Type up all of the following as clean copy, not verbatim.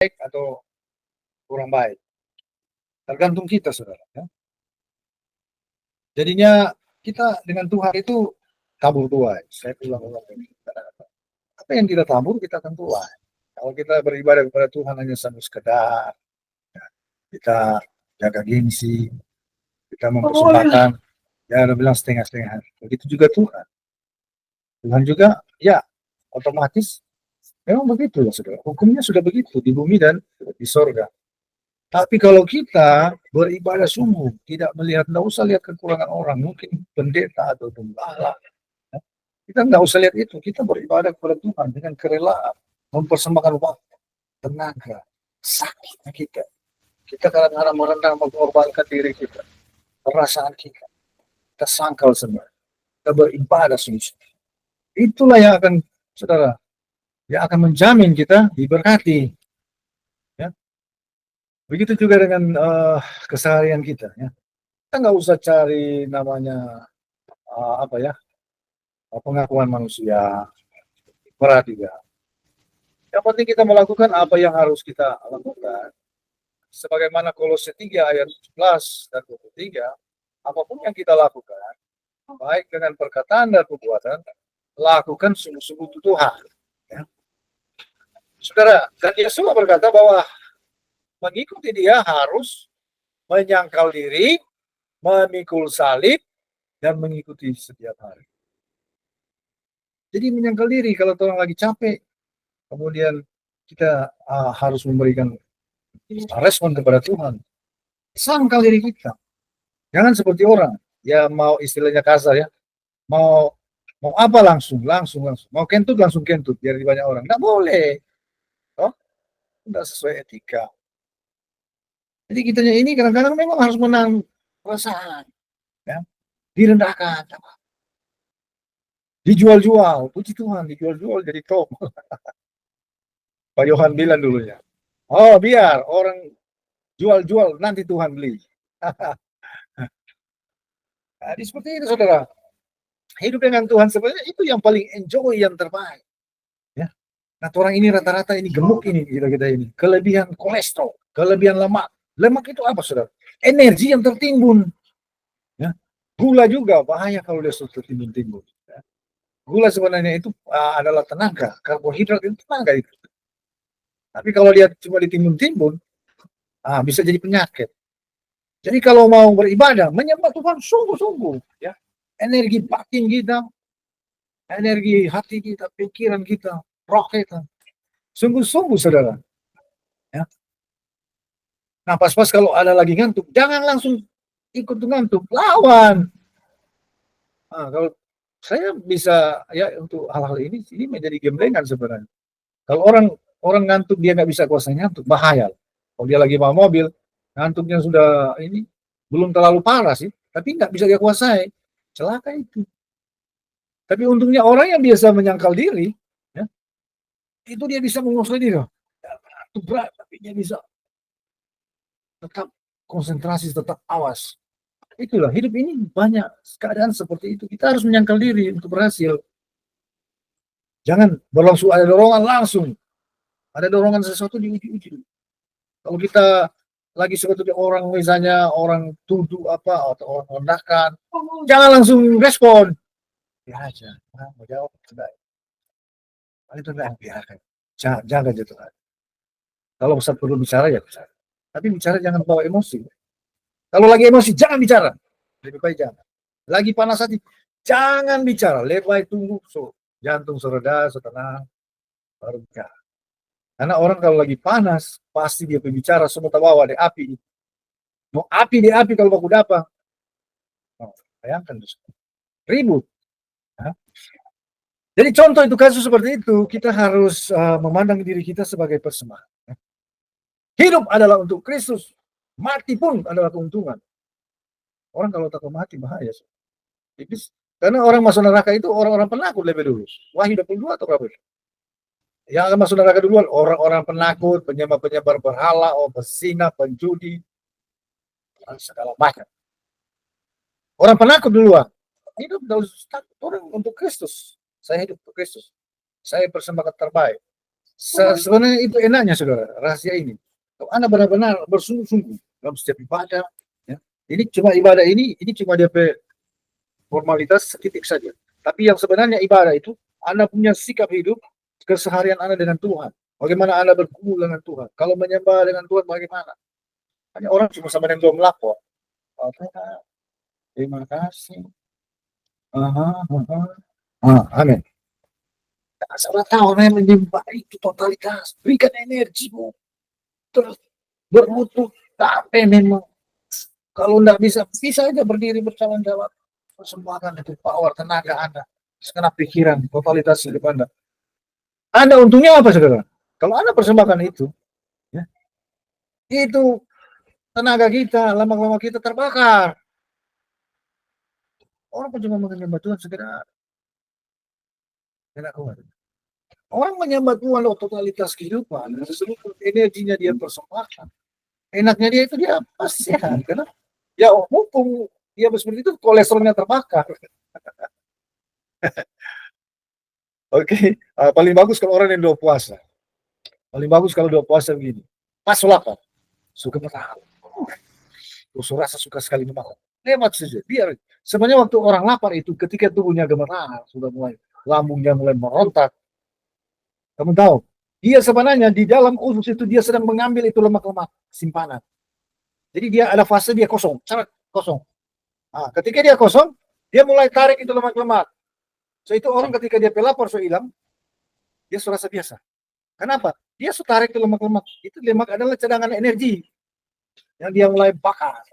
baik atau kurang baik. Tergantung kita, saudara. Ya. Jadinya kita dengan Tuhan itu tabur tuai. Saya ulang-ulang ini. Apa yang kita tabur, kita akan tuai. Kalau kita beribadah kepada Tuhan hanya sampai sekedar, kita jaga gengsi, kita mempersembahkan, ya udah bilang setengah-setengah. Begitu juga Tuhan. Tuhan juga, ya otomatis memang begitu ya saudara. Hukumnya sudah begitu di bumi dan di sorga. Tapi kalau kita beribadah sungguh, tidak melihat, tidak usah lihat kekurangan orang, mungkin pendeta atau gembala, ya. Kita nggak usah lihat itu. Kita beribadah kepada Tuhan dengan kerelaan, mempersembahkan waktu, tenaga, sakitnya kita. Kita kadang-kadang merendah, mengorbankan diri kita, perasaan kita. Kita sangkal semua. Kita beribadah sungguh. Itulah yang akan, saudara, yang akan menjamin kita diberkati. Ya. Begitu juga dengan keseharian kita. Ya. Kita nggak usah cari namanya apa ya, pengakuan manusia, perhatian. Yang penting kita melakukan apa yang harus kita lakukan. Sebagaimana Kolose 3 ayat 17 dan 23, apapun yang kita lakukan, baik dengan perkataan dan perbuatan, lakukan sungguh-sungguh untuk Tuhan. Ya. Saudara, dan Yesus berkata bahwa mengikuti dia harus menyangkal diri, memikul salib, dan mengikuti setiap hari. Jadi menyangkal diri kalau orang lagi capek, kemudian kita harus memberikan respon kepada Tuhan. Sangkal diri kita. Jangan seperti orang, ya mau istilahnya kasar ya, mau apa langsung. Mau kentut langsung kentut, biar di banyak orang. Nggak boleh. Oh, nggak sesuai etika. Jadi kitanya ini kadang-kadang memang harus menang perasaan. Ya. Direndahkan. Dijual-jual. Puji Tuhan, dijual-jual jadi top. Pak Yohan bilang dulunya. Oh, biar orang jual-jual, nanti Tuhan beli. Jadi seperti itu, saudara. Hidup dengan Tuhan sebenarnya itu yang paling enjoy, yang terbaik. Ya. Nah, orang ini rata-rata ini gemuk ini, kita ini. Kelebihan kolesterol, kelebihan lemak. Lemak itu apa, saudara? Energi yang tertimbun. Ya. Gula juga bahaya kalau dia sudah tertimbun-timbun. Ya. Gula sebenarnya itu adalah tenaga. Karbohidrat itu tenaga itu. Tapi kalau dia cuma ditimbun-timbun, bisa jadi penyakit. Jadi kalau mau beribadah, menyembah Tuhan sungguh-sungguh, ya. Energi batin kita, energi hati kita, pikiran kita, roh kita, sungguh-sungguh, saudara. Ya. Nah, pas-pas kalau ada lagi ngantuk, jangan langsung ikut ngantuk, lawan. Nah, kalau saya bisa ya untuk hal-hal ini menjadi gemblengan sebenarnya. Kalau orang ngantuk dia nggak bisa kuasai ngantuk, bahaya. Kalau dia lagi bawa mobil, ngantuknya sudah ini belum terlalu parah sih, tapi nggak bisa dia kuasai, celaka itu. Tapi untungnya orang yang biasa menyangkal diri, ya, itu dia bisa menguasai diri. Itu berat, tapi dia bisa tetap konsentrasi, tetap awas. Itulah hidup ini banyak keadaan seperti itu. Kita harus menyangkal diri untuk berhasil. Jangan berlangsung ada dorongan langsung. Ada dorongan sesuatu diuji-uji. Kalau kita lagi seperti orang misalnya orang tuduh apa atau orang rendahkan, jangan langsung respon. Ya aja, mau jawab sudah. Itu enggak biarkan. Jaga Tuhan. Kalau besar perlu bicara ya bicara. Tapi bicara jangan bawa emosi. Kalau lagi emosi jangan bicara. Lebih baik jangan. Lagi panas hati jangan bicara. Lebih baik tunggu jantung sereda, setenang, baru bicara. Karena orang kalau lagi panas pasti dia berbicara semua terbawa ada api. Mau api di api kalau baku dapat. Oh, bayangkan ribut. Ya. Jadi contoh itu kasus seperti itu, kita harus memandang diri kita sebagai persembahan. Hidup adalah untuk Kristus, mati pun adalah keuntungan. Orang kalau takut mati bahaya. Karena orang masuk neraka itu orang-orang penakut lebih dulu. Wahyu 22 atau berapa? Yang akan masuk neraka duluan orang-orang penakut, penyembah-penyembah berhala, pesina, penjudi, segala macam. Orang penakut duluan. Hidup orang untuk Kristus. Saya hidup untuk Kristus. Saya persembahkan terbaik. Sebenarnya itu enaknya saudara, rahasia ini. Kalau Anda benar-benar bersungguh-sungguh dalam setiap ibadah, ya, ini cuma ibadah ini cuma DP formalitas setitik saja. Tapi yang sebenarnya ibadah itu, Anda punya sikap hidup, keseharian Anda dengan Tuhan. Bagaimana Anda bergumul dengan Tuhan. Kalau menyembah dengan Tuhan bagaimana. Hanya orang cuma sama dengan doa melapor. Oke, terima kasih. Aha, aha. Amin. Salah tahu memang menyembah itu totalitas. Berikan energimu. Terus bermutu. Tapi memang kalau tidak bisa aja berdiri bertanggung jawab. Persembahkan itu power, tenaga Anda. Segenap pikiran, totalitas hidup Anda. Anda untungnya apa, saudara? Kalau Anda persembahkan itu, ya, itu tenaga kita, lama-lama kita terbakar. Orang pun cuma menyembah Tuhan segera tidak kuat. Orang menyembah Tuhan loh totalitas kehidupan, seluruh energinya dia persembahkan. Enaknya dia itu dia pasti sehat, karena ya mumpung dia seperti itu kolesterolnya terbakar. Oke, paling bagus kalau orang yang doa puasa. Paling bagus kalau doa puasa begini. Pas lapar, suka makan. Terus rasa suka sekali memakan. Lewat saja, biar. Sebenarnya waktu orang lapar itu ketika tubuhnya gemetar, sudah mulai lambungnya mulai merontak. Kamu tahu, dia sebenarnya di dalam usus itu dia sedang mengambil itu lemak-lemak simpanan. Jadi dia ada fase dia kosong, sangat kosong. Nah, ketika dia kosong, dia mulai tarik itu lemak-lemak. So itu orang ketika dia pelapor so hilang, dia serasa biasa. Kenapa? Dia so tarik itu lemak-lemak. Itu lemak adalah cadangan energi yang dia mulai bakar.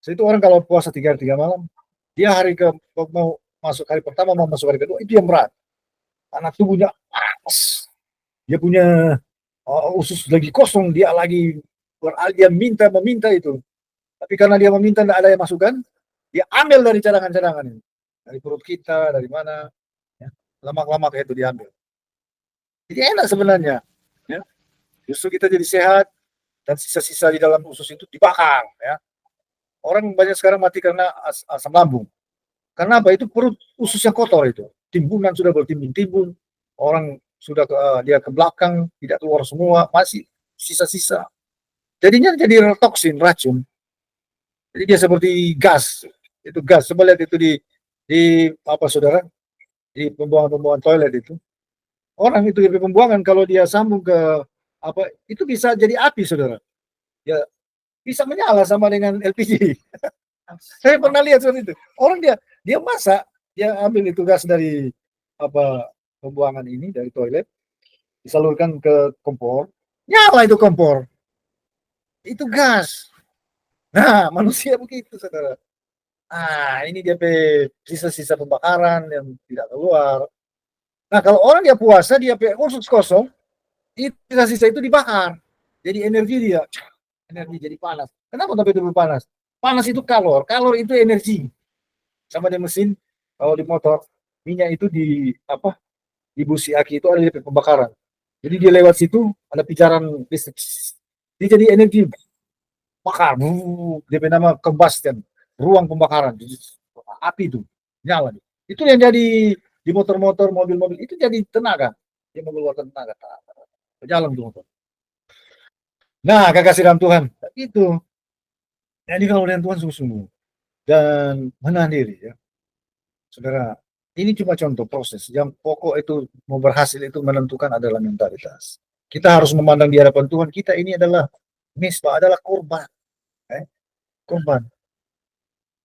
So itu orang kalau puasa 3 hari 3 malam, dia hari ke mau masuk hari pertama mau masuk hari kedua itu yang berat. Karena tubuhnya panas. Dia punya usus lagi kosong, dia lagi dia meminta itu. Tapi karena dia meminta tidak ada yang masukkan, dia ambil dari cadangan-cadangan ini. Dari perut kita, dari mana. Ya. Lemak-lemak itu diambil. Jadi enak sebenarnya. Ya. Justru kita jadi sehat, dan sisa-sisa di dalam usus itu dibakar. Ya. Orang banyak sekarang mati karena asam lambung. Karena apa? Itu perut usus yang kotor itu. Timbunan sudah bertimbun-timbun. Orang sudah dia ke belakang, tidak keluar semua, masih sisa-sisa. Jadinya jadi toksin, racun. Jadi dia seperti gas. Itu gas. Coba lihat itu di apa saudara? Di pembuangan-pembuangan toilet itu. Orang itu di pembuangan kalau dia sambung ke apa itu bisa jadi api saudara. Ya bisa menyala sama dengan LPG. Saya pernah lihat seperti itu. Orang dia masak, dia ambil itu gas dari apa pembuangan ini dari toilet, disalurkan ke kompor, nyala itu kompor. Itu gas. Nah, manusia begitu, saudara. Ini dia sisa-sisa pembakaran yang tidak keluar. Nah, kalau orang dia puasa, dia usus kosong, itu sisa-sisa itu dibakar. Jadi energi dia, energi jadi panas. Kenapa sampai itu panas? Panas itu kalor, kalor itu energi. Sama di mesin, kalau di motor, minyak itu di apa? Di busi aki itu ada di pembakaran. Jadi dia lewat situ ada pijaran listrik. Dia jadi energi bakar. Dia nama combustion, ruang pembakaran. Api itu nyala. Itu yang jadi di motor-motor, mobil-mobil itu jadi tenaga. Dia mengeluarkan tenaga. Berjalan tuh motor. Nah, kekasih dalam Tuhan. Itu. Jadi kalau dengan Tuhan sungguh-sungguh dan menahan diri ya. Saudara, ini cuma contoh proses. Yang pokok itu mau berhasil itu menentukan adalah mentalitas. Kita harus memandang di hadapan Tuhan, kita ini adalah misbah, adalah korban. Korban.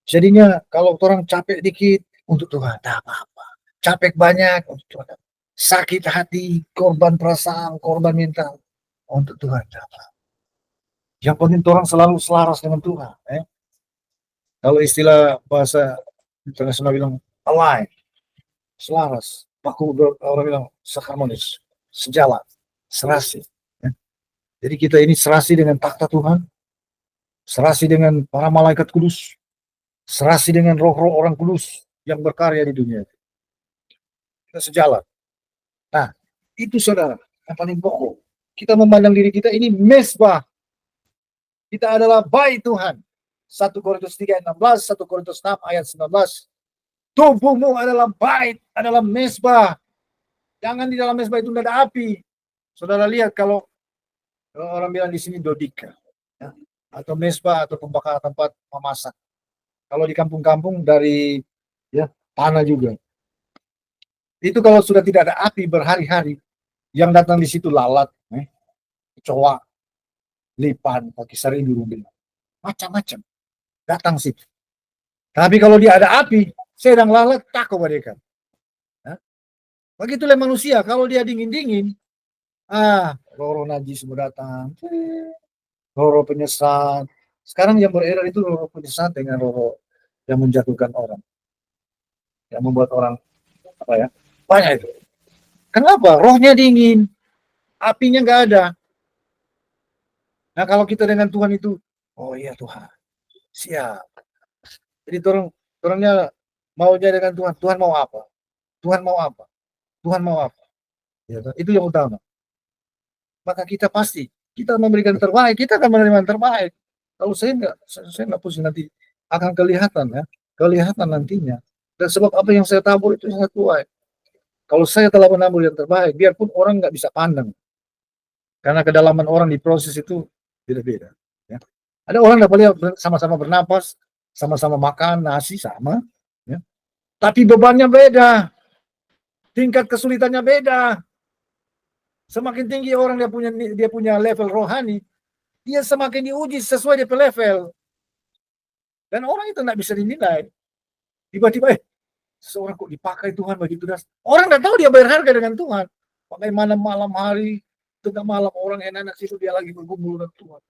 Jadinya kalau orang capek dikit, untuk Tuhan, tak apa-apa. Capek banyak, untuk Tuhan. Sakit hati, korban perasaan, korban mental, untuk Tuhan, tak apa. Yang penting orang selalu selaras dengan Tuhan. Kalau istilah bahasa internasional bilang, align, selaras. Baku orang bilang, seharmonis, sejalan, serasi. Jadi kita ini serasi dengan takhta Tuhan, serasi dengan para malaikat kudus, serasi dengan roh-roh orang kudus yang berkarya di dunia. Kita sejalan. Nah, itu saudara, yang paling pokok. Kita memandang diri kita ini mesbah. Kita adalah bait Tuhan. 1 Korintus 3 ayat 16, 1 Korintus 6 ayat 19. Tubuhmu adalah bait, adalah mesbah. Jangan di dalam mesbah itu tidak ada api. Saudara lihat kalau orang bilang di sini dodika, ya, atau mesbah atau pembakaran tempat memasak. Kalau di kampung-kampung dari ya tanah juga. Itu kalau sudah tidak ada api berhari-hari, yang datang di situ lalat, kecoa, lipan, kaki seribu, macam-macam datang situ. Tapi kalau dia ada api, sedang lalat, takut mereka. Ya. Begitulah manusia, kalau dia dingin-dingin, roh-roh najis semua datang, roh-roh penyesat. Sekarang yang beredar itu roh-roh penyesat dengan roh-roh yang menjatuhkan orang, yang membuat orang apa ya, banyak itu. Kenapa? Rohnya dingin, apinya nggak ada. Nah kalau kita dengan Tuhan itu, oh iya Tuhan, siap. Jadi orangnya maunya dengan Tuhan, Tuhan mau apa? Tuhan mau apa? Tuhan mau apa? Ya, itu yang utama. Maka kita pasti kita memberikan terbaik, kita akan menerima yang terbaik. Kalau saya nggak pusing, nanti akan kelihatan ya, kelihatan nantinya. Dan sebab apa yang saya tabur itu sangat tuai. Kalau saya telah menabur yang terbaik, biarpun orang nggak bisa pandang, karena kedalaman orang di proses itu beda-beda. Ya. Ada orang dapat lihat sama-sama bernapas, sama-sama makan nasi sama, ya. Tapi bebannya beda, tingkat kesulitannya beda. Semakin tinggi orang dia punya level rohani, dia semakin diuji sesuai dengan level. Dan orang itu nggak bisa dinilai. Tiba-tiba, seorang kok dipakai Tuhan begitu das. Orang nggak tahu dia berharga dengan Tuhan. Bagaimana malam hari, tengah malam orang enak situ dia lagi bergumul dengan Tuhan.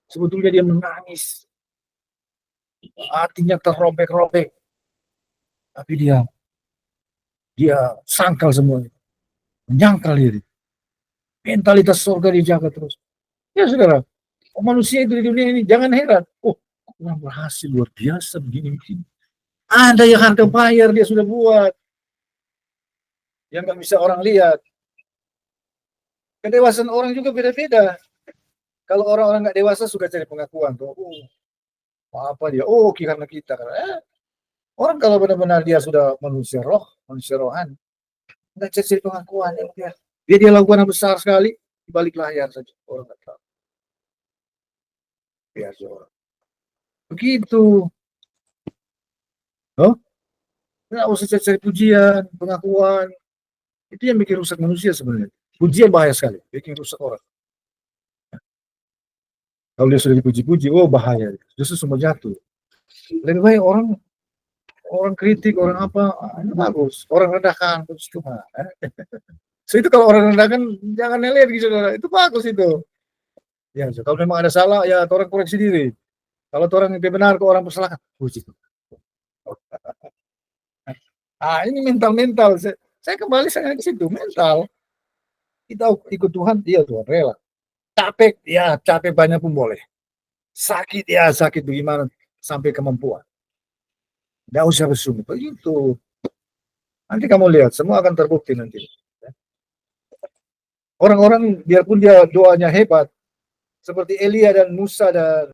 Sebetulnya dia menangis. Hatinya terrobek-robek. Tapi dia sangkal semuanya. Menyangkal diri. Mentalitas surga dijaga terus. Ya saudara, manusia itu di dunia ini jangan heran. Oh, orang berhasil luar biasa begini. Ada yang harga bayar dia sudah buat. Yang nggak bisa orang lihat. Kedewasaan orang juga beda-beda. Kalau orang-orang nggak dewasa suka cari pengakuan. Tuh, apa dia? Oh, karena kita. Orang kalau benar-benar dia sudah manusia rohani, nggak cari pengakuan. Ya. Dia lakukan yang besar sekali, di balik layar saja. Orang nggak tahu. Biasa orang. Begitu. Oh, nggak usah cari pujian, pengakuan. Itu yang bikin rusak manusia sebenarnya. Pujian bahaya sekali, bikin rusak orang. Kalau dia sudah dipuji-puji, oh bahaya. Justru semua jatuh. Lebih baik orang kritik, orang apa, itu bagus. Orang rendahkan, puji Tuhan. So itu kalau orang rendahkan, jangan nelir gitu, saudara. Itu bagus itu. Ya, so, kalau memang ada salah, ya orang koreksi diri. Kalau orang yang benar, ke orang bersalah, puji Tuhan. Ini mental. Saya kembali ke situ, mental. Kita ikut Tuhan, dia Tuhan rela. Capek, ya capek banyak pun boleh. Sakit, ya sakit bagaimana sampai kemampuan. Tidak usah bersungguh. Begitu. Nanti kamu lihat, semua akan terbukti nanti. Orang-orang biarpun dia doanya hebat, seperti Elia dan Musa dan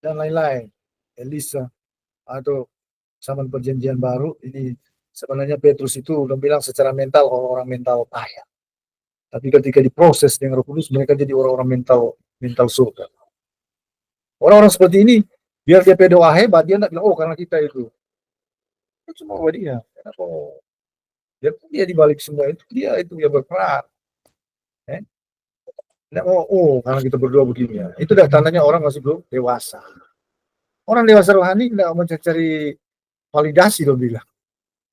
lain-lain, Elisa, atau zaman perjanjian baru, ini sebenarnya Petrus itu udah bilang secara mental orang mental kaya. Tapi ketika diproses dengan Roh Kudus, mereka jadi orang-orang mental surga. Orang-orang seperti ini, biar dia berdoa hebat, dia tidak bilang, oh karena kita itu. Itu cuma buat dia. Oh, dia di balik semua itu, dia berperan. Karena kita berdoa begini ya. Itu dah tandanya orang masih belum dewasa. Orang dewasa rohani tidak mau cari validasi, dong bilang.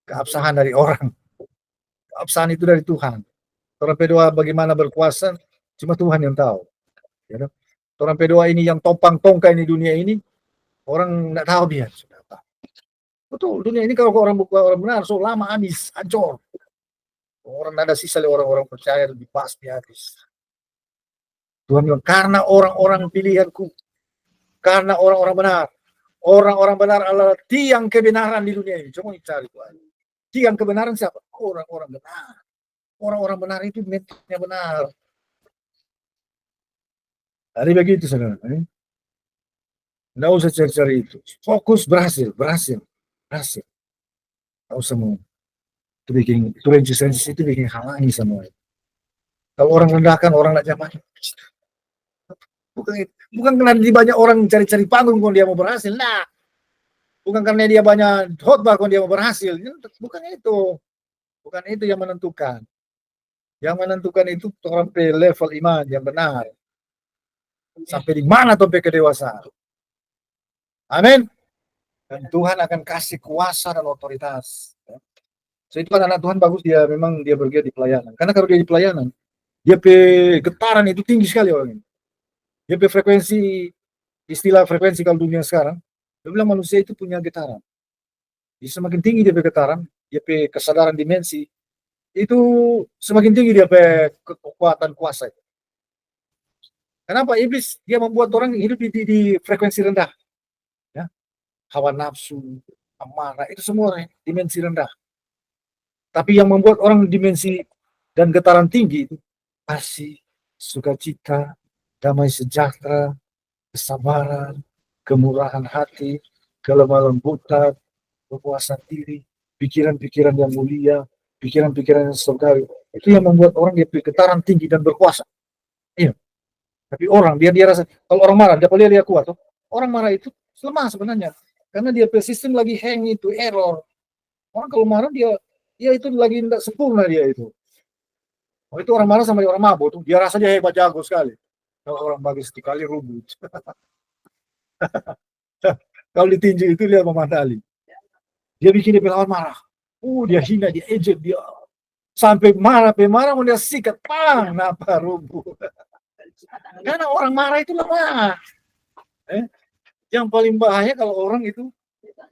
Keabsahan dari orang. Keabsahan itu dari Tuhan. Orang berdoa bagaimana berkuasa, cuma Tuhan yang tahu. Ya, orang berdoa ini yang topang tongkai di dunia ini, orang tidak tahu dia. Betul, dunia ini kalau orang benar, so lama habis, hancur. Orang ada sisa orang-orang percaya dibasmi habis. Tuhan bilang, karena orang-orang pilihanku, karena orang-orang benar. Orang-orang benar adalah tiang kebenaran di dunia ini. Cuma cari Tuhan. Tiang kebenaran siapa? Orang-orang benar. Orang-orang benar itu mentalnya benar. Jadi begitu saudara. Nggak usah cari-cari itu. Fokus berhasil. Nggak usah mau. Itu resistensi itu bikin halangi semua. Kalau orang rendahkan, orang tidak zaman. Bukan karena di banyak orang cari-cari panggung kalau dia mau berhasil. Nah, bukan karena dia banyak khotbah kalau dia mau berhasil. Bukan itu. Bukan itu yang menentukan. Yang menentukan itu sampai level iman yang benar. Sampai di mana sampai kedewasaan. Amin. Dan Tuhan akan kasih kuasa dan otoritas. So itu anak Tuhan bagus, dia memang dia bergerak di pelayanan. Karena kalau dia di pelayanan, dia getaran itu tinggi sekali orang ini. Dia frekuensi, istilah frekuensi kalau dunia sekarang, dia bilang manusia itu punya getaran. Jadi semakin tinggi dia getaran, dia kesadaran dimensi, itu semakin tinggi dia kekuatan kuasa. Kenapa iblis dia membuat orang hidup di frekuensi rendah, ya, hawa nafsu, amarah, itu semua dimensi rendah. Tapi yang membuat orang dimensi dan getaran tinggi itu kasih, sukacita, damai sejahtera, kesabaran, kemurahan hati, kelemah lembutan, kepuasan diri, pikiran-pikiran yang mulia, pikiran-pikiran yang surgawi. Itu yang membuat orang dia getaran tinggi dan berkuasa. Iya. Tapi orang dia rasa kalau orang marah, dia kuat. Tuh. Orang marah itu lemah sebenarnya, karena dia sistem lagi hang itu error. Orang kalau marah dia itu lagi tidak sempurna dia itu. Oh, itu orang marah sama orang mabuk tuh, dia rasa dia hebat jago sekali. Kalau orang bagus sekali rubut. Kalau ditinju itu dia Muhammad Ali. Dia bikin dia lawan marah. Dia hina, dia ejek, dia sampai marah mau dia sikat, napa rubuh. Karena orang marah itu lemah. Yang paling bahaya kalau orang itu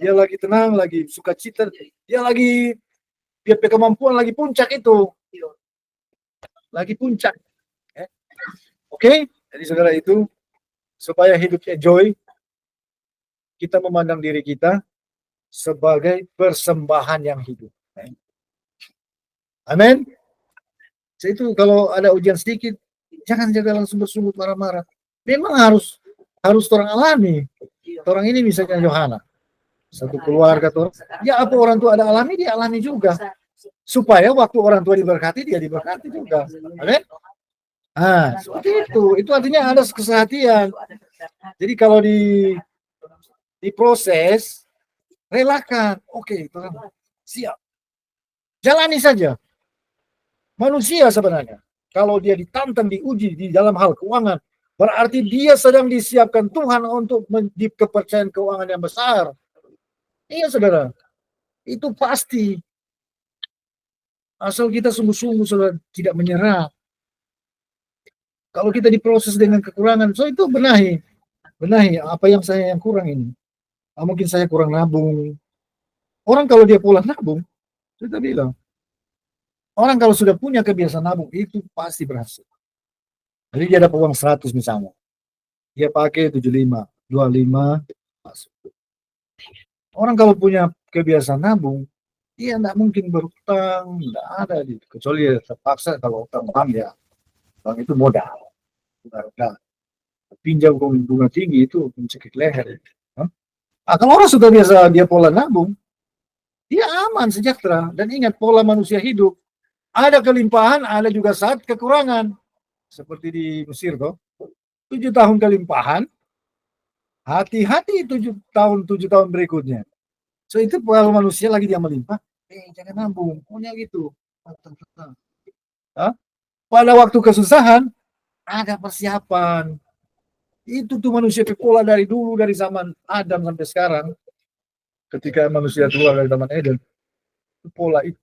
dia lagi tenang, lagi sukacita, dia kemampuan lagi puncak itu. Lagi puncak. Oke? Jadi saudara itu, supaya hidup enjoy, kita memandang diri kita sebagai persembahan yang hidup. Amin. Itu kalau ada ujian sedikit, jangan langsung bersungut marah-marah. Memang harus orang alami. Orang ini misalnya Yohana, satu keluarga tuh. Ya apa orang tua ada alami, dia alami juga. Supaya waktu orang tua diberkati, dia diberkati juga. Amin. Seperti itu. Itu artinya ada kesehatian. Jadi kalau diproses, relakan. Oke, siap. Jalani saja. Manusia sebenarnya, kalau dia ditantang, diuji di dalam hal keuangan, berarti dia sedang disiapkan Tuhan untuk di kepercayaan keuangan yang besar. Iya saudara, itu pasti. Asal kita sungguh-sungguh saudara, tidak menyerah. Kalau kita diproses dengan kekurangan, so itu benahi apa yang saya yang kurang ini. Mungkin saya kurang nabung. Orang kalau dia pulang nabung, kita bilang, orang kalau sudah punya kebiasaan nabung, itu pasti berhasil. Jadi dia dapat uang 100 misalnya. Dia pakai 75, 25, masuk. Orang kalau punya kebiasaan nabung, dia tidak mungkin berutang, tidak ada. Kecuali ya terpaksa kalau utang bank ya, bank itu modal. Pinjam bunga tinggi itu mencekik leher. Kalau orang sudah biasa dia pola nabung, dia aman, sejahtera. Dan ingat pola manusia hidup. Ada kelimpahan, ada juga saat kekurangan. Seperti di Mesir toh. 7 tahun kelimpahan, hati-hati 7 tahun berikutnya. So itu kalau manusia lagi dia melimpah, jangan nabung, punya gitu. Pada waktu kesusahan, ada persiapan. Itu tuh manusia pola dari dulu, dari zaman Adam sampai sekarang. Ketika manusia keluar dari Taman Eden, pola itu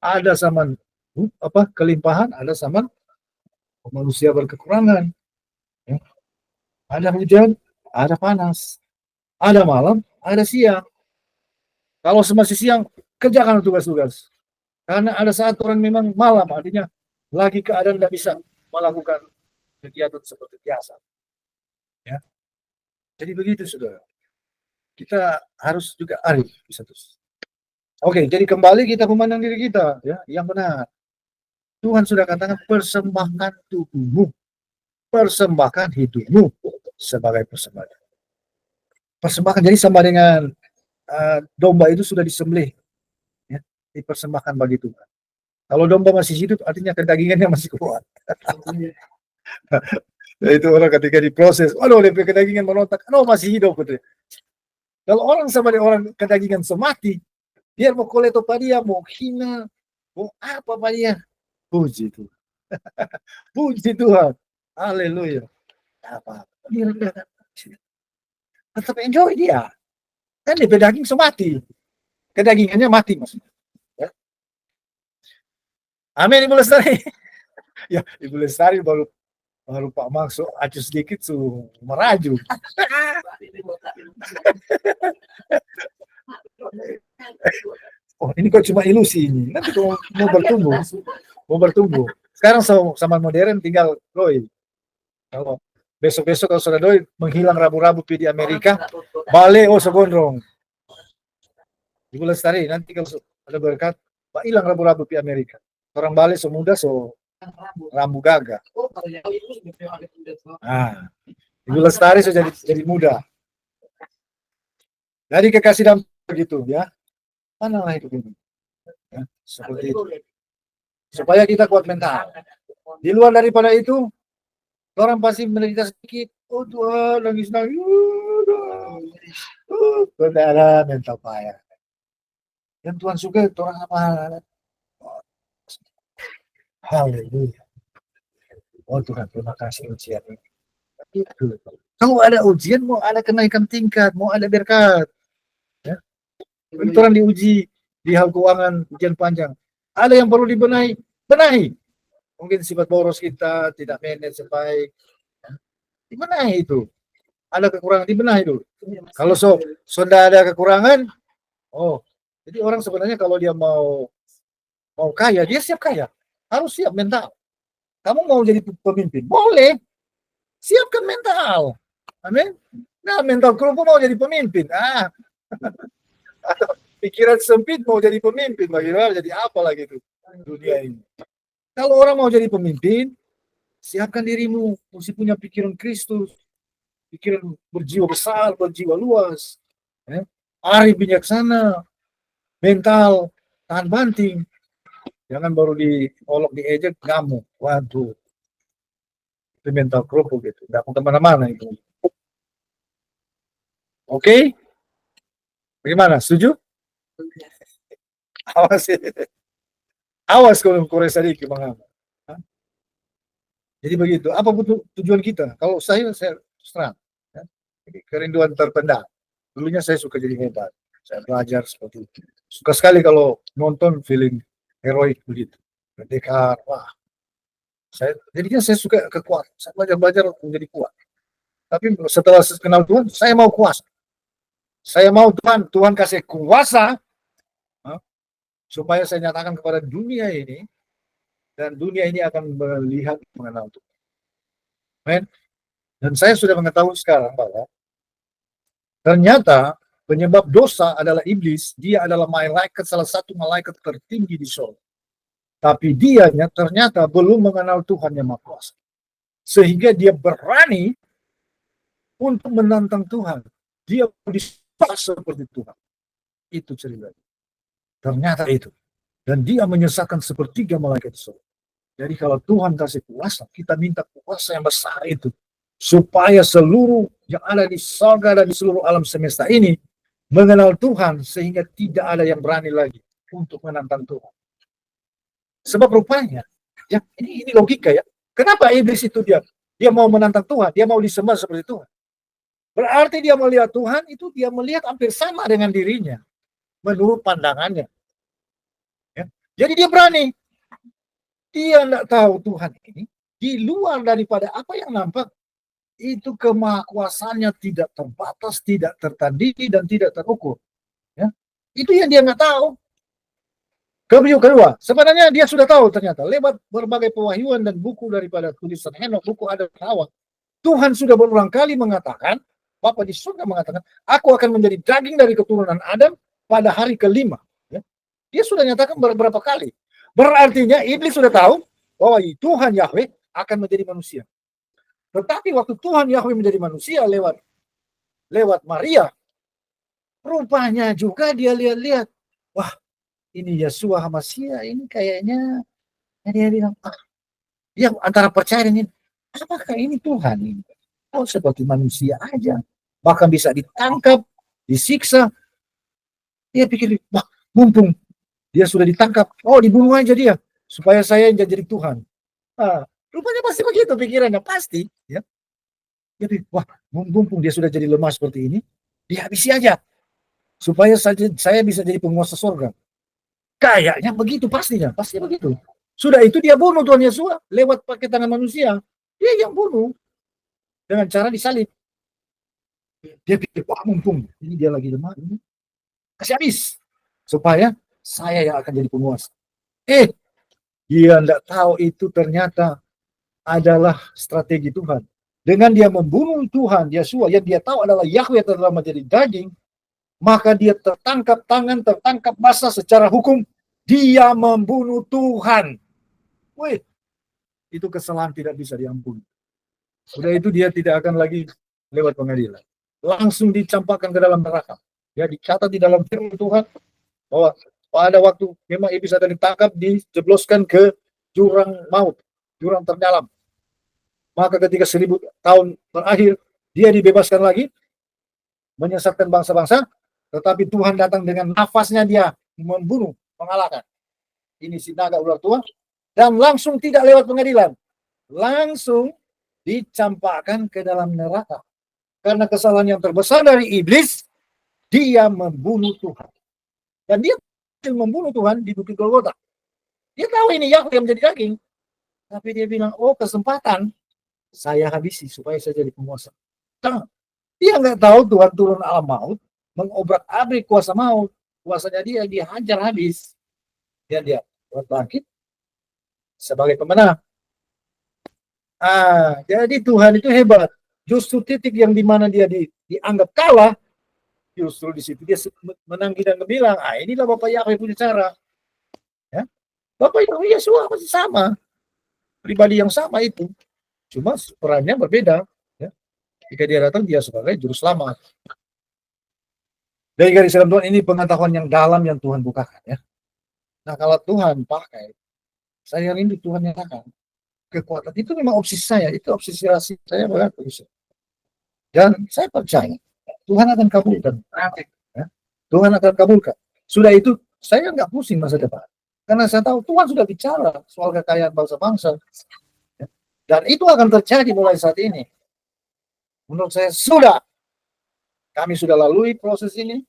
ada zaman kelimpahan, ada zaman manusia berkekurangan. Ada hujan, ada panas, ada malam, ada siang. Kalau masih siang, kerjakan tugas-tugas. Karena ada saat orang memang malam, artinya lagi keadaan tidak bisa melakukan kegiatan seperti biasa. Ya. Jadi begitu, saudara. Kita harus juga arif bisa terus. Oke, jadi kembali kita memandang diri kita, ya, yang benar. Tuhan sudah katakan persembahkan tubuhmu, persembahkan hidupmu sebagai persembahan. Persembahkan, jadi sama dengan domba itu sudah disembelih, ya, dipersembahkan bagi Tuhan. Kalau domba masih hidup, artinya kedagingannya masih kuat. Itu orang ketika diproses, waduh, DP kedagingan merontak, no masih hidup gitu. Kalau orang sama orang kedagingan semati, biar mau koleto pada dia, mau hina, mau apa pada dia, puji Tuhan. Puji Tuhan. Haleluya. Apa? Dia rendahkan. Tetap enjoy dia. Kan DP daging semati. Kedagingannya mati maksudnya. Ya. Amin, Ibu Lestari. Ya, Ibu Lestari baru Pak Maksud acu sedikit su meraju. Oh, ini kok cuma ilusi ini. Nanti kalau mau bertumbuh. Sekarang sama modern tinggal doi. Kalau besok-besok kalau sudah doi menghilang rabu-rabu di Amerika, balik segondrong. Ibu Lestari nanti kalau ada berkat, Pak hilang rabu-rabu di Amerika. Orang balik semudah rambu gagah. Nah, Ibu Lestari sudah jadi muda. Jadi kekasih dalam begitu ya. Manalah itu ini. Ya, seperti itu. Supaya kita kuat mental. Di luar daripada itu, orang pasti menderita sedikit. Oh Tuhan, nangis-nangis. Saudara mental payah. Dan Tuhan suka orang apa? Haleluya. Oh Tuhan, terima kasih ujian ini. Kalau ada ujian, mau ada kenaikan tingkat, mau ada berkat. Ya. Orang diuji di hal keuangan, ujian panjang. Ada yang perlu dibenahi, benahi. Mungkin sifat boros kita tidak manage sebaik. Dibenahi itu. Ada kekurangan, dibenahi dulu. Kalau sudah ada kekurangan, jadi orang sebenarnya kalau dia mau kaya, dia siap kaya. Harus siap mental. Kamu mau jadi pemimpin? Boleh. Siapkan mental. Amin. Nah, mental kerupuk mau jadi pemimpin. Pikiran sempit mau jadi pemimpin. Bagaimana jadi apa lagi itu dunia ini. Kalau orang mau jadi pemimpin, siapkan dirimu. Mesti punya pikiran Kristus. Pikiran berjiwa besar, berjiwa luas. Ya. Arif bijaksana. Mental, tahan banting. Jangan baru diolok, diejek, ngamuk. Waduh. Itu mental kerupuk gitu. Nggak mau kemana-mana itu. Oke? Bagaimana? Setuju? Awas. Awas kalau korek sedikit, Bang. Jadi begitu. Apa tujuan kita? Kalau saya serang. Ya. Kerinduan terpendam. Dulunya saya suka jadi hebat. Saya belajar seperti itu. Suka sekali kalau nonton film heroik begitu. Pendekar, wah. Jadinya saya suka kekuatan. Saya belajar menjadi kuat. Tapi setelah kenal Tuhan, saya mau kuasa. Saya mau Tuhan kasih kuasa supaya saya nyatakan kepada dunia ini, dan dunia ini akan melihat mengenal Tuhan. Amen. Dan saya sudah mengetahui sekarang bahwa ternyata penyebab dosa adalah iblis. Dia adalah salah satu malaikat tertinggi di surga. Tapi dianya ternyata belum mengenal Tuhan yang Maha Kuasa. Sehingga dia berani untuk menantang Tuhan. Dia disembah seperti Tuhan. Itu ceritanya. Ternyata itu. Dan dia menyesatkan sepertiga malaikat surga. Jadi kalau Tuhan kasih kuasa, kita minta kuasa yang besar itu. Supaya seluruh yang ada di surga dan di seluruh alam semesta ini mengenal Tuhan. Sehingga tidak ada yang berani lagi untuk menantang Tuhan. Sebab rupanya, ya ini logika ya. Kenapa iblis itu dia mau menantang Tuhan, dia mau disembah seperti Tuhan. Berarti dia melihat Tuhan itu dia melihat hampir sama dengan dirinya menurut pandangannya. Ya. Jadi dia berani. Dia tidak tahu Tuhan ini di luar daripada apa yang nampak. Itu kemahakuasaannya tidak terbatas, tidak tertandingi dan tidak terukur. Ya. Itu yang dia nggak tahu. Kedua, sebenarnya dia sudah tahu ternyata lewat berbagai pewahyuan dan buku daripada tulisan Henok, buku Adam dan Hawa. Tuhan sudah berulang kali mengatakan, Bapa di surga mengatakan, aku akan menjadi daging dari keturunan Adam pada hari ke-5. Ya. Dia sudah nyatakan beberapa kali. Berartinya iblis sudah tahu bahwa Tuhan Yahweh akan menjadi manusia. Tetapi waktu Tuhan Yahweh menjadi manusia lewat Maria, rupanya juga dia lihat-lihat, wah, ini Yeshua Hamasya ini kayaknya dia bilang, dia antara percaya dan ini, apakah ini Tuhan ini? Oh, seperti manusia aja, bahkan bisa ditangkap, disiksa. Dia pikir, wah, mumpung dia sudah ditangkap, oh dibunuh aja dia supaya saya yang jadi Tuhan. Rupanya pasti begitu pikirannya, pasti ya. Jadi, wah, mumpung dia sudah jadi lemah seperti ini, dihabisi aja supaya saya bisa jadi penguasa surga. Kayaknya begitu pastinya, pasti begitu. Sudah itu dia bunuh Tuhan Yesus lewat pakai tangan manusia. Dia yang bunuh dengan cara disalib. Dia pikir, wah mumpung ini dia lagi lemah, ini kasih habis supaya saya yang akan jadi penguasa. Dia tidak tahu itu ternyata adalah strategi Tuhan. Dengan dia membunuh Tuhan Yesus yang dia tahu adalah Yahweh telah menjadi daging, maka dia tertangkap tangan, tertangkap basah secara hukum. Dia membunuh Tuhan. Wih, itu kesalahan tidak bisa diampuni. Sudah itu dia tidak akan lagi lewat pengadilan. Langsung dicampakkan ke dalam neraka. Ya, dicatat di dalam firman Tuhan bahwa pada waktu memang iblis akan ditangkap, dijebloskan ke jurang maut, jurang terdalam. Maka ketika 1000 tahun terakhir, dia dibebaskan lagi, menyesatkan bangsa-bangsa, tetapi Tuhan datang dengan nafasnya, dia membunuh, mengalahkan. Ini si naga ular tua, dan langsung tidak lewat pengadilan. Langsung dicampakkan ke dalam neraka. Karena kesalahan yang terbesar dari iblis, dia membunuh Tuhan. Dan dia membunuh Tuhan di Bukit Golgota. Dia tahu ini Yahweh yang menjadi daging. Tapi dia bilang, oh kesempatan, saya habisi supaya saya jadi penguasa. Nah, dia nggak tahu Tuhan turun alam maut, mengobrak-abrik kuasa maut. Kuasanya dia dihajar habis. Dan dia bangkit sebagai pemenang. Jadi Tuhan itu hebat. Justru titik yang dimana dia dianggap kalah, justru di situ dia menang dan bilang, inilah Bapak Yahweh punya cara. Ya? Bapak Yahweh Yesus masih sama. Pribadi yang sama itu. Cuma perannya berbeda. Ya. Jika dia datang, dia sebagai juru selamat. Dari garis dalam Tuhan, ini pengetahuan yang dalam yang Tuhan bukakan. Ya. Nah, kalau Tuhan pakai, saya rindu Tuhan nyatakan. Kekuatan itu memang obsesi saya. Itu obsesi rahasia saya banget. Dan saya percaya, Tuhan akan kabulkan. Ya. Tuhan akan kabulkan. Sudah itu, saya nggak pusing masa depan. Karena saya tahu Tuhan sudah bicara soal kekayaan bangsa-bangsa. Dan itu akan terjadi mulai saat ini. Menurut saya sudah. Kami sudah lalui proses ini.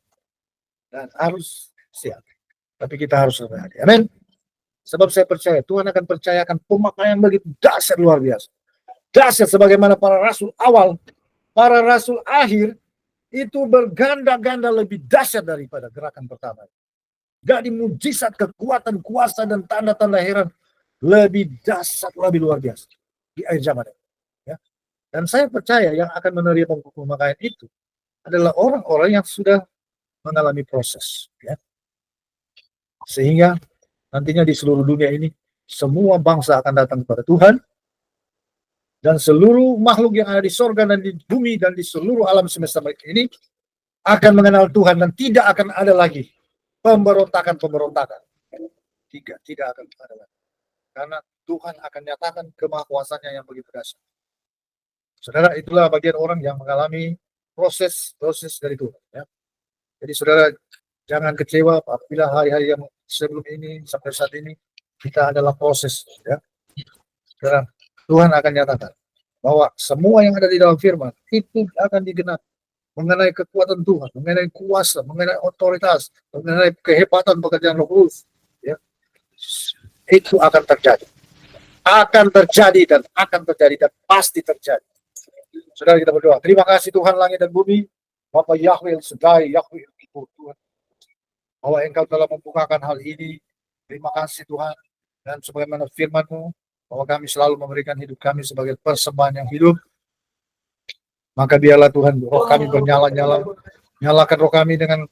Dan harus siap. Tapi kita harus berhati-hati. Amin. Sebab saya percaya Tuhan akan percayakan pemakaian begitu dahsyat luar biasa. Dahsyat sebagaimana para rasul awal, para rasul akhir, itu berganda-ganda lebih dahsyat daripada gerakan pertama. Jadi mujizat, kekuatan, kuasa, dan tanda-tanda heran lebih dahsyat, lebih luar biasa di akhir zaman ini. Ya. Dan saya percaya yang akan menerima pemakaian itu adalah orang-orang yang sudah mengalami proses. Ya. Sehingga nantinya di seluruh dunia ini, semua bangsa akan datang kepada Tuhan, dan seluruh makhluk yang ada di sorga dan di bumi dan di seluruh alam semesta ini akan mengenal Tuhan, dan tidak akan ada lagi pemberontakan. Tidak akan ada lagi. Karena Tuhan akan nyatakan kemahakuasaannya yang begitu dahsyat. Saudara, itulah bagian orang yang mengalami proses dari Tuhan. Ya. Jadi saudara, jangan kecewa apabila hari-hari yang sebelum ini sampai saat ini kita adalah proses. Ya. Saudara, Tuhan akan nyatakan bahwa semua yang ada di dalam firman itu akan digenapi. Mengenai kekuatan Tuhan, mengenai kuasa, mengenai otoritas, mengenai kehebatan pekerjaan Roh Kudus. Ya. Itu akan terjadi. Akan terjadi dan pasti terjadi. Saudara, kita berdoa. Terima kasih Tuhan langit dan bumi, Bapak Yahweh Sedai, Yahweh Tuhan, bahwa Engkau telah membukakan hal ini. Terima kasih Tuhan. Dan sebagaimana firman-Mu, bahwa kami selalu memberikan hidup kami sebagai persembahan yang hidup. Maka biarlah Tuhan, roh kami bernyala-nyala. Nyalakan roh kami dengan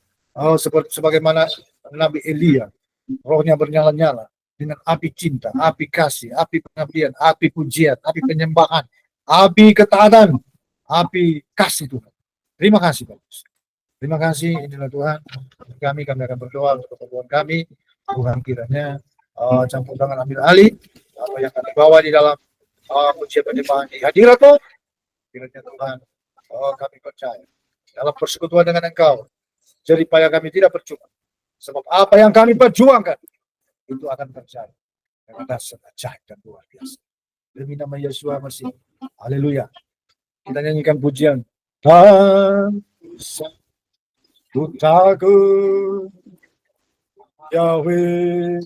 seperti sebagaimana Nabi Elia. Rohnya bernyala-nyala dengan api cinta, api kasih, api pengabdian, api pujian, api penyembahan, api ketaatan, api kasih Tuhan. Terima kasih Bapak. Terima kasih, inilah Tuhan. Kami akan berdoa untuk keperluan kami. Tuhan kiranya campur tangan ambil alih apa yang kami bawa di dalam pujian penyembahan di hadirat Tuhan. Kiranya Tuhan, kami percaya dalam persekutuan dengan Engkau, jerih payah kami tidak percuma. Sebab apa yang kami perjuangkan itu akan terjadi dengan dasar ajaib dan luar biasa. Demi nama Yesus Masih. Haleluya. Kita nyanyikan pujian. Dan ku takut Yahweh